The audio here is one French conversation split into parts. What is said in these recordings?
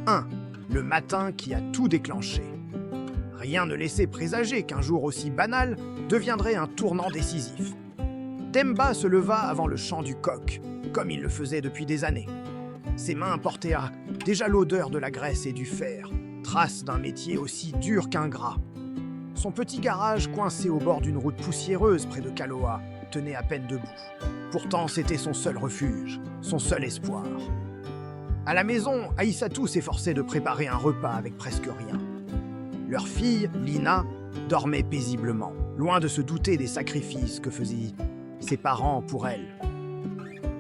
1. Le matin qui a tout déclenché. Rien ne laissait présager qu'un jour aussi banal deviendrait un tournant décisif. Demba se leva avant le chant du coq, comme il le faisait depuis des années. Ses mains portaient déjà l'odeur de la graisse et du fer, trace d'un métier aussi dur qu'ingrat. Son petit garage, coincé au bord d'une route poussiéreuse près de Kaloa, tenait à peine debout. Pourtant, c'était son seul refuge, son seul espoir. À la maison, Aïssatou s'efforçait de préparer un repas avec presque rien. Leur fille, Lina, dormait paisiblement, loin de se douter des sacrifices que faisaient ses parents pour elle.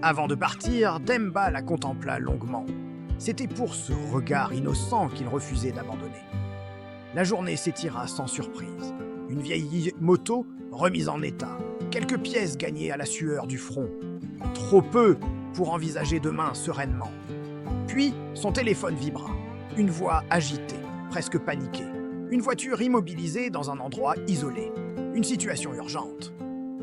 Avant de partir, Demba la contempla longuement. C'était pour ce regard innocent qu'il refusait d'abandonner. La journée s'étira sans surprise. Une vieille moto remise en état, quelques pièces gagnées à la sueur du front. Trop peu pour envisager demain sereinement. Puis, son téléphone vibra. Une voix agitée, presque paniquée. Une voiture immobilisée dans un endroit isolé. Une situation urgente.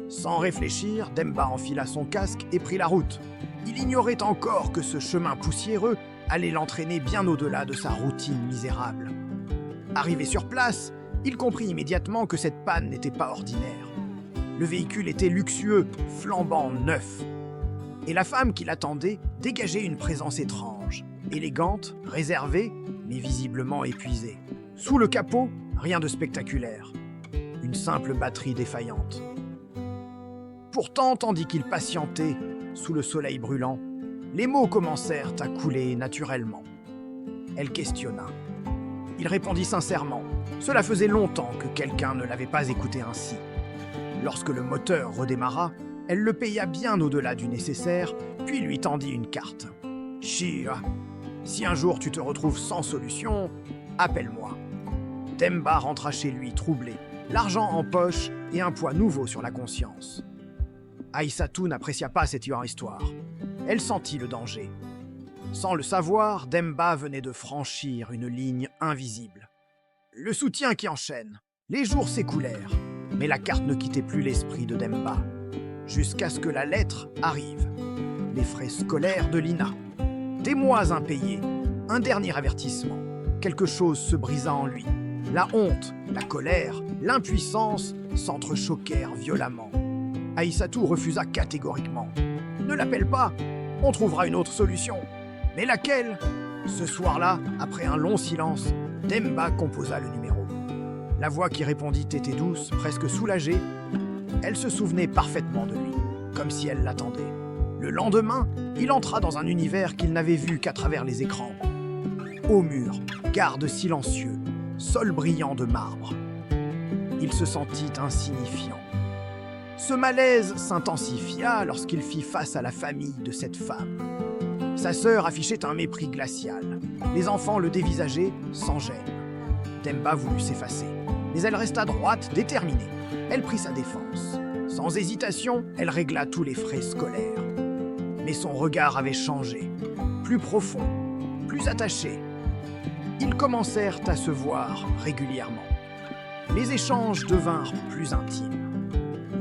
Sans réfléchir, Demba enfila son casque et prit la route. Il ignorait encore que ce chemin poussiéreux allait l'entraîner bien au-delà de sa routine misérable. Arrivé sur place, il comprit immédiatement que cette panne n'était pas ordinaire. Le véhicule était luxueux, flambant neuf. Et la femme qui l'attendait dégageait une présence étrange, élégante, réservée, mais visiblement épuisée. Sous le capot, rien de spectaculaire. Une simple batterie défaillante. Pourtant, tandis qu'il patientait, sous le soleil brûlant, les mots commencèrent à couler naturellement. Elle questionna. Il répondit sincèrement. Cela faisait longtemps que quelqu'un ne l'avait pas écouté ainsi. Lorsque le moteur redémarra, elle le paya bien au-delà du nécessaire, puis lui tendit une carte. « Shira, si un jour tu te retrouves sans solution, appelle-moi. » Demba rentra chez lui troublé, l'argent en poche et un poids nouveau sur la conscience. Aïssatou n'apprécia pas cette histoire. Elle sentit le danger. Sans le savoir, Demba venait de franchir une ligne invisible. Le soutien qui enchaîne. Les jours s'écoulèrent, mais la carte ne quittait plus l'esprit de Demba. Jusqu'à ce que la lettre arrive. Les frais scolaires de Lina. Des mois impayés. Un dernier avertissement. Quelque chose se brisa en lui. La honte, la colère, l'impuissance s'entrechoquèrent violemment. Aïssatou refusa catégoriquement. « Ne l'appelle pas, on trouvera une autre solution. » Mais laquelle? Ce soir-là, après un long silence, Demba composa le numéro. La voix qui répondit était douce, presque soulagée. Elle se souvenait parfaitement de lui, comme si elle l'attendait. Le lendemain, il entra dans un univers qu'il n'avait vu qu'à travers les écrans. Haut mur, garde silencieux, sol brillant de marbre. Il se sentit insignifiant. Ce malaise s'intensifia lorsqu'il fit face à la famille de cette femme. Sa sœur affichait un mépris glacial. Les enfants le dévisageaient sans gêne. Demba voulut s'effacer, mais elle resta droite, déterminée. Elle prit sa défense. Sans hésitation, elle régla tous les frais scolaires. Mais son regard avait changé, plus profond, plus attaché. Ils commencèrent à se voir régulièrement. Les échanges devinrent plus intimes.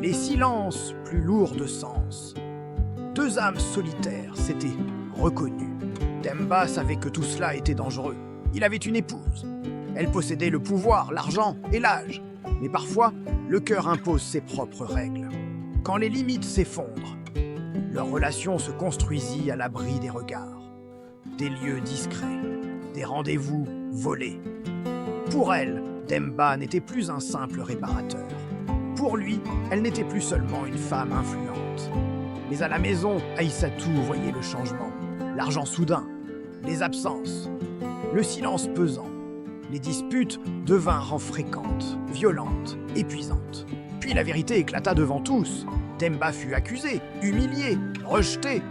Les silences plus lourds de sens. Deux âmes solitaires s'étaient reconnues. Demba savait que tout cela était dangereux. Il avait une épouse. Elle possédait le pouvoir, l'argent et l'âge. Mais parfois, le cœur impose ses propres règles. Quand les limites s'effondrent, leur relation se construisit à l'abri des regards. Des lieux discrets, des rendez-vous volés. Pour elle, Demba n'était plus un simple réparateur. Pour lui, elle n'était plus seulement une femme influente. Mais à la maison, Aïssatou voyait le changement. L'argent soudain, les absences, le silence pesant. Les disputes devinrent fréquentes, violentes, épuisantes. Puis la vérité éclata devant tous. Demba fut accusé, humilié, rejeté.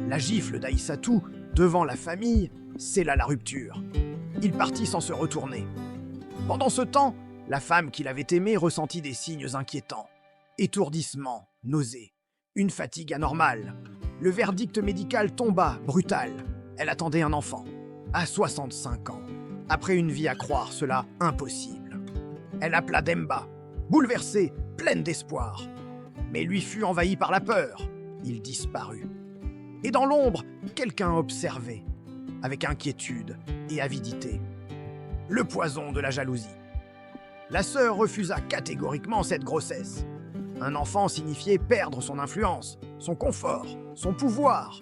La gifle d'Aïssatou devant la famille scella la rupture. Il partit sans se retourner. Pendant ce temps, la femme qu'il avait aimée ressentit des signes inquiétants. Étourdissement, nausée, une fatigue anormale. Le verdict médical tomba, brutal. Elle attendait un enfant, à 65 ans. Après une vie à croire cela impossible. Elle appela Demba, bouleversée, pleine d'espoir. Mais lui fut envahi par la peur. Il disparut. Et dans l'ombre, quelqu'un observait. avec inquiétude et avidité. Le poison de la jalousie. La sœur refusa catégoriquement cette grossesse. Un enfant signifiait perdre son influence, son confort, son pouvoir.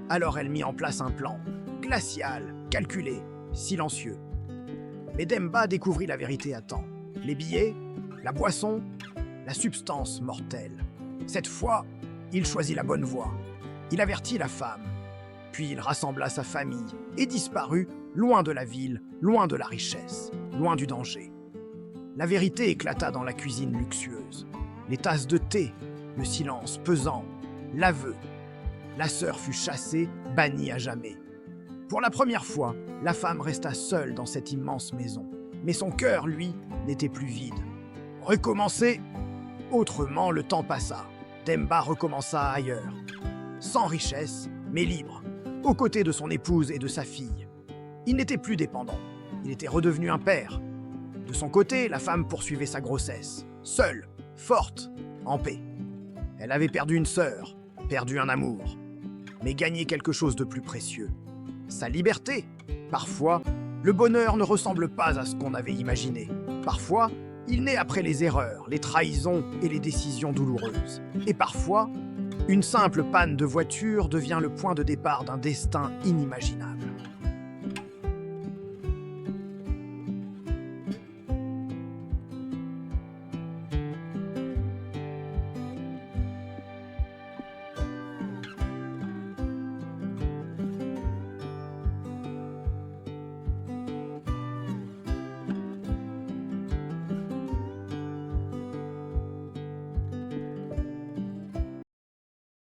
Alors elle mit en place un plan, glacial, calculé, silencieux. Mais Demba découvrit la vérité à temps. Les billets, la boisson, la substance mortelle. Cette fois, il choisit la bonne voie. Il avertit la femme. Puis il rassembla sa famille et disparut loin de la ville, loin de la richesse, loin du danger. La vérité éclata dans la cuisine luxueuse. Les tasses de thé, le silence pesant, l'aveu. La sœur fut chassée, bannie à jamais. Pour la première fois, la femme resta seule dans cette immense maison. Mais son cœur, lui, n'était plus vide. Recommencer. Autrement, le temps passa. Demba recommença ailleurs. Sans richesse, mais libre, aux côtés de son épouse et de sa fille. Il n'était plus dépendant. Il était redevenu un père. De son côté, la femme poursuivait sa grossesse. Seule, forte, en paix. Elle avait perdu une sœur, perdu un amour, mais gagné quelque chose de plus précieux. Sa liberté. Parfois, le bonheur ne ressemble pas à ce qu'on avait imaginé. Parfois, il naît après les erreurs, les trahisons et les décisions douloureuses. Et parfois, une simple panne de voiture devient le point de départ d'un destin inimaginable.